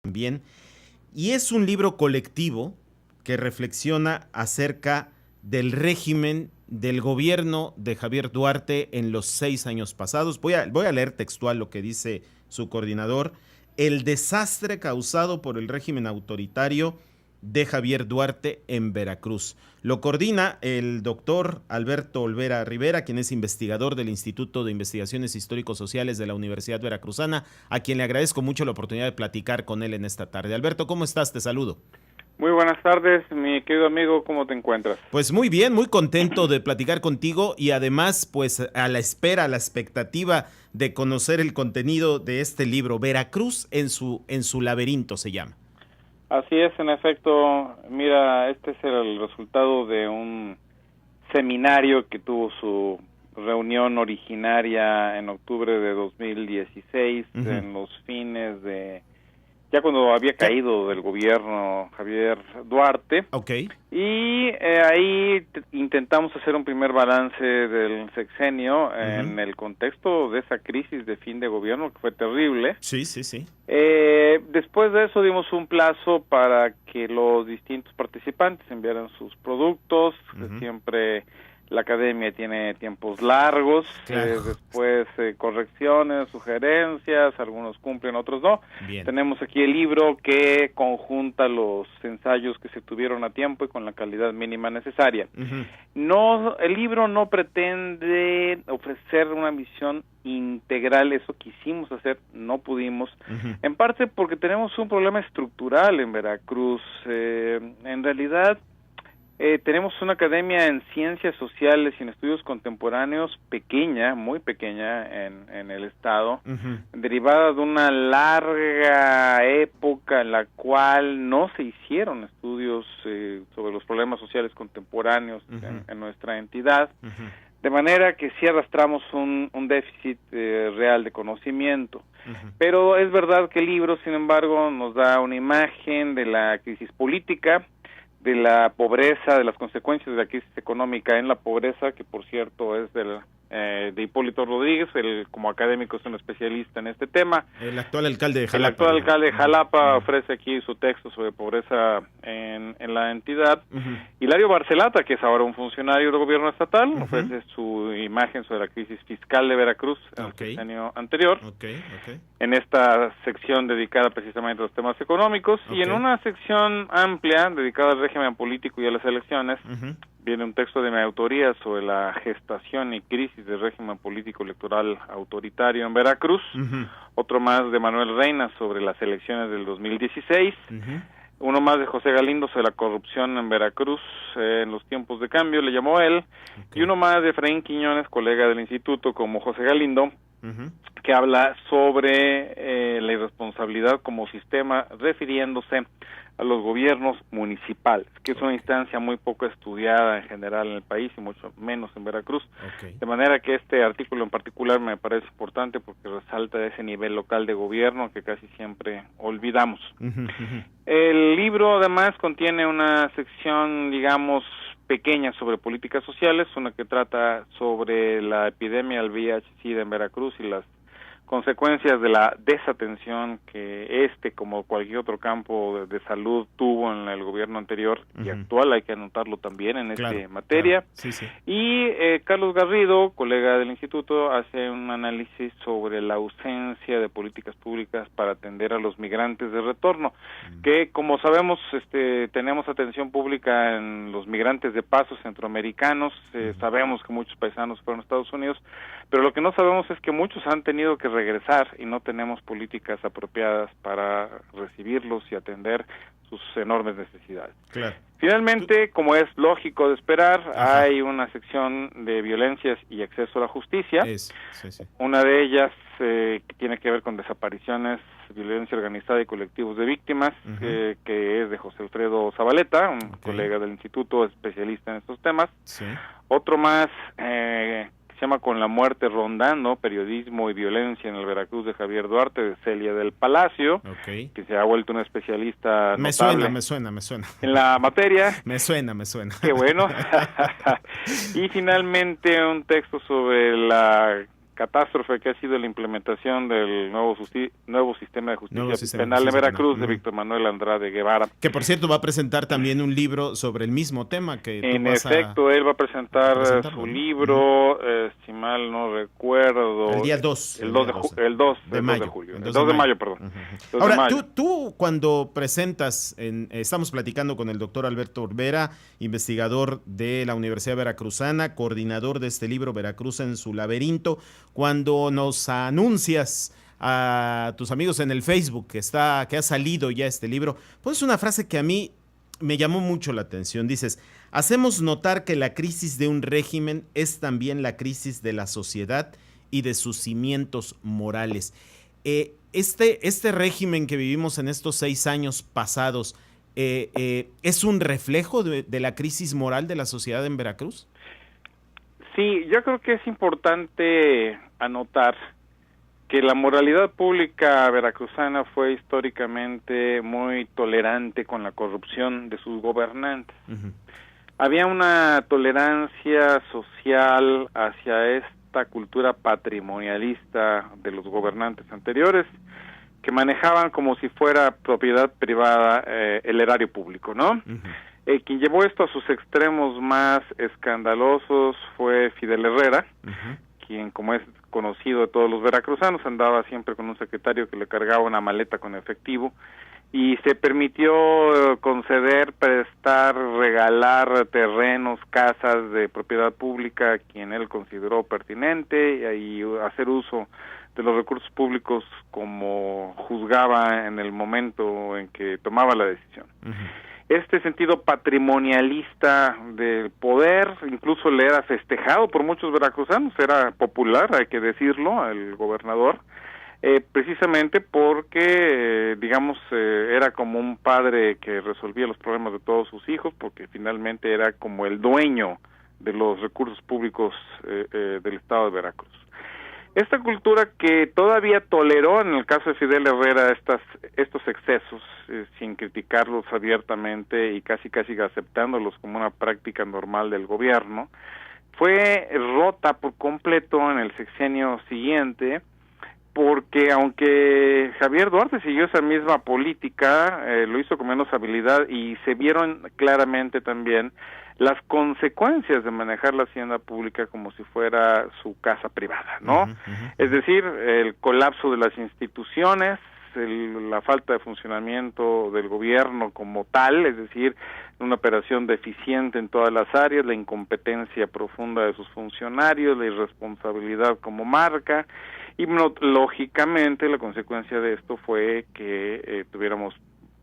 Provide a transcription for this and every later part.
también. Y es un libro colectivo que reflexiona acerca del régimen del gobierno de Javier Duarte en los 6 años pasados. Voy a leer textual lo que dice su coordinador. El desastre causado por el régimen autoritario de Javier Duarte en Veracruz. Lo coordina el doctor Alberto Olvera Rivera, quien es investigador del Instituto de Investigaciones Histórico-Sociales de la Universidad Veracruzana, a quien le agradezco mucho la oportunidad de platicar con él en esta tarde. Alberto, ¿cómo estás? Te saludo. Muy buenas tardes, mi querido amigo, ¿cómo te encuentras? Pues muy bien, muy contento de platicar contigo y además pues a la espera, a la expectativa de conocer el contenido de este libro, Veracruz en su laberinto se llama. Así es, en efecto, mira, este es el resultado de un seminario que tuvo su reunión originaria en octubre de 2016, en los fines de... ya cuando había caído del gobierno Javier Duarte. Okay. Y ahí intentamos hacer un primer balance del sexenio en el contexto de esa crisis de fin de gobierno que fue terrible. Sí, sí, sí. Después de eso dimos un plazo para que los distintos participantes enviaran sus productos. Siempre la academia tiene tiempos largos, claro. Después correcciones, sugerencias, algunos cumplen, otros no. Bien. Tenemos aquí el libro que conjunta los ensayos que se tuvieron a tiempo y con la calidad mínima necesaria. No, el libro no pretende ofrecer una visión integral, eso quisimos hacer, no pudimos, en parte porque tenemos un problema estructural en Veracruz. En realidad tenemos una academia en ciencias sociales y en estudios contemporáneos pequeña, muy pequeña en el estado, derivada de una larga época en la cual no se hicieron estudios sobre los problemas sociales contemporáneos en nuestra entidad, de manera que sí arrastramos un déficit real de conocimiento. Pero es verdad que el libro, sin embargo, nos da una imagen de la crisis política, de la pobreza, de las consecuencias de la crisis económica en la pobreza, que por cierto es de Hipólito Rodríguez, él como académico es un especialista en este tema. El actual alcalde de Jalapa. El actual alcalde de Jalapa ofrece aquí su texto sobre pobreza en la entidad. Hilario Barcelata, que es ahora un funcionario del gobierno estatal, ofrece su imagen sobre la crisis fiscal de Veracruz en el sexenio anterior. En esta sección dedicada precisamente a los temas económicos, y en una sección amplia dedicada al régimen político y a las elecciones, viene un texto de mi autoría sobre la gestación y crisis del régimen político electoral autoritario en Veracruz, otro más de Manuel Reina sobre las elecciones del 2016, uno más de José Galindo sobre la corrupción en Veracruz en los tiempos de cambio, le llamó él, y uno más de Efraín Quiñones, colega del instituto como José Galindo, que habla sobre la irresponsabilidad como sistema, refiriéndose a los gobiernos municipales, que es una instancia muy poco estudiada en general en el país y mucho menos en Veracruz. De manera que este artículo en particular me parece importante porque resalta ese nivel local de gobierno que casi siempre olvidamos. El libro además contiene una sección, digamos, pequeña sobre políticas sociales, una que trata sobre la epidemia del VIH-Sida en Veracruz y las consecuencias de la desatención que como cualquier otro campo de salud tuvo en el gobierno anterior y actual, hay que anotarlo también en esta materia. Y Carlos Garrido, colega del instituto, hace un análisis sobre la ausencia de políticas públicas para atender a los migrantes de retorno, que como sabemos tenemos atención pública en los migrantes de paso centroamericanos, sabemos que muchos paisanos fueron a Estados Unidos, pero lo que no sabemos es que muchos han tenido que regresar y no tenemos políticas apropiadas para recibirlos y atender sus enormes necesidades. Finalmente, como es lógico de esperar, hay una sección de violencias y acceso a la justicia. Una de ellas que tiene que ver con desapariciones, violencia organizada y colectivos de víctimas, que es de José Alfredo Zabaleta, un colega del instituto especialista en estos temas. Otro más se llama Con la muerte rondando, periodismo y violencia en el Veracruz de Javier Duarte, de Celia del Palacio, que se ha vuelto una especialista notable. Me suena. En la materia. Me suena. Qué bueno. Y finalmente un texto sobre la catástrofe que ha sido la implementación del nuevo sistema de justicia penal en Veracruz de Víctor Manuel Andrade Guevara. Que por cierto va a presentar también un libro sobre el mismo tema que en efecto, él va a presentar su libro, si mal no recuerdo, el día 2. El 2 de mayo, perdón. Ahora, tú cuando presentas, estamos platicando con el doctor Alberto Olvera, investigador de la Universidad Veracruzana, coordinador de este libro Veracruz en su laberinto, cuando nos anuncias a tus amigos en el Facebook que ha salido ya este libro, pues una frase que a mí me llamó mucho la atención. Dices, hacemos notar que la crisis de un régimen es también la crisis de la sociedad y de sus cimientos morales. Este régimen que vivimos en estos 6 años pasados, ¿es un reflejo de la crisis moral de la sociedad en Veracruz? Sí, yo creo que es importante anotar que la moralidad pública veracruzana fue históricamente muy tolerante con la corrupción de sus gobernantes. Uh-huh. Había una tolerancia social hacia esta cultura patrimonialista de los gobernantes anteriores, que manejaban como si fuera propiedad privada el erario público, ¿no? Uh-huh. Quien llevó esto a sus extremos más escandalosos fue Fidel Herrera, uh-huh, quien, como es conocido de todos los veracruzanos, andaba siempre con un secretario que le cargaba una maleta con efectivo y se permitió conceder, prestar, regalar terrenos, casas de propiedad pública a quien él consideró pertinente y hacer uso de los recursos públicos como juzgaba en el momento en que tomaba la decisión. Uh-huh. Este sentido patrimonialista del poder incluso le era festejado por muchos veracruzanos, era popular, hay que decirlo, el gobernador, precisamente porque, era como un padre que resolvía los problemas de todos sus hijos, porque finalmente era como el dueño de los recursos públicos del estado de Veracruz. Esta cultura que todavía toleró en el caso de Fidel Herrera estos excesos, sin criticarlos abiertamente y casi aceptándolos como una práctica normal del gobierno, fue rota por completo en el sexenio siguiente, porque aunque Javier Duarte siguió esa misma política, lo hizo con menos habilidad y se vieron claramente también las consecuencias de manejar la hacienda pública como si fuera su casa privada, ¿no? Uh-huh, uh-huh. Es decir, el colapso de las instituciones, la falta de funcionamiento del gobierno como tal, es decir, una operación deficiente en todas las áreas, la incompetencia profunda de sus funcionarios, la irresponsabilidad como marca, y lógicamente la consecuencia de esto fue que tuviéramos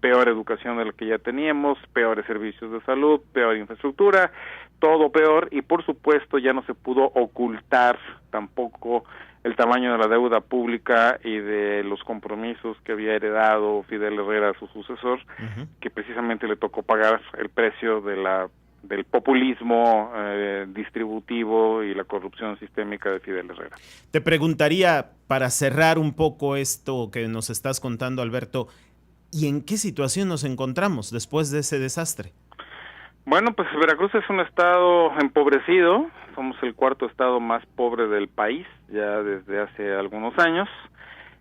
peor educación de la que ya teníamos, peores servicios de salud, peor infraestructura, todo peor, y por supuesto ya no se pudo ocultar tampoco el tamaño de la deuda pública y de los compromisos que había heredado Fidel Herrera a su sucesor, uh-huh, que precisamente le tocó pagar el precio del populismo distributivo y la corrupción sistémica de Fidel Herrera. Te preguntaría, para cerrar un poco esto que nos estás contando, Alberto, ¿y en qué situación nos encontramos después de ese desastre? Bueno, pues Veracruz es un estado empobrecido, somos el 4º estado más pobre del país, ya desde hace algunos años.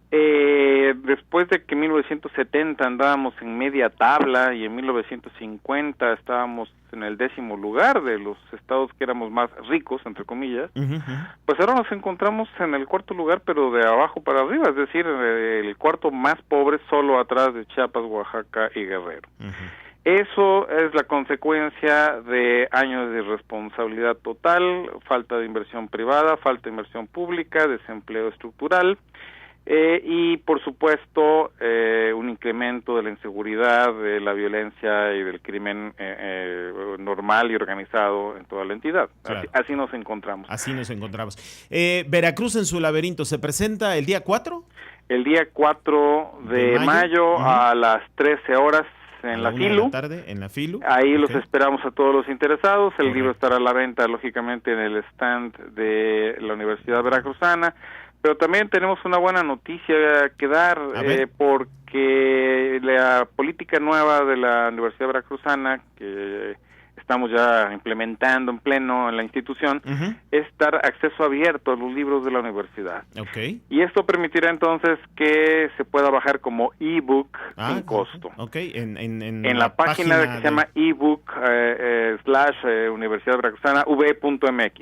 Después de que en 1970 andábamos en media tabla y en 1950 estábamos en el 10º lugar de los estados que éramos más ricos, entre comillas, uh-huh, pues ahora nos encontramos en el 4º lugar, pero de abajo para arriba, es decir, el 4º más pobre, solo atrás de Chiapas, Oaxaca y Guerrero. Uh-huh. Eso es la consecuencia de años de irresponsabilidad total, falta de inversión privada, falta de inversión pública, desempleo estructural, y por supuesto un incremento de la inseguridad, de la violencia y del crimen normal y organizado en toda la entidad. Claro. Así nos encontramos. Así nos encontramos. Veracruz en su laberinto, ¿se presenta el día 4? El día 4 de mayo uh-huh, a las 13 horas en la FILU. Tarde, en la FILU. Ahí los esperamos a todos los interesados. El libro estará a la venta, lógicamente, en el stand de la Universidad Veracruzana. Pero también tenemos una buena noticia que dar, porque la política nueva de la Universidad Veracruzana, que estamos ya implementando en pleno en la institución, es dar acceso abierto a los libros de la universidad. Okay. Y esto permitirá entonces que se pueda bajar como ebook sin costo. Okay. En la página que se llama ebook / Universidad Veracruzana v.mx.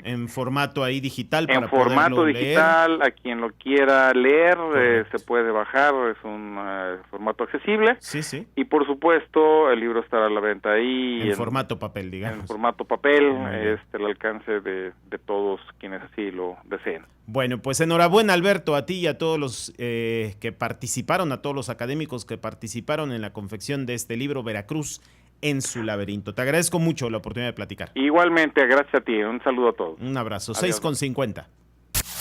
En formato ahí digital. En formato digital, leer. A quien lo quiera leer se puede bajar, es un formato accesible. Sí. Y por supuesto el libro estará a la venta ahí. En formato papel, digamos. En formato papel, el alcance de todos quienes así lo deseen. Bueno, pues enhorabuena, Alberto, a ti y a todos los que participaron, a todos los académicos que participaron en la confección de este libro, Veracruz en su laberinto. Te agradezco mucho la oportunidad de platicar. Igualmente, gracias a ti. Un saludo a todos. Un abrazo. Adiós. 6:50.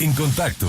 En contacto: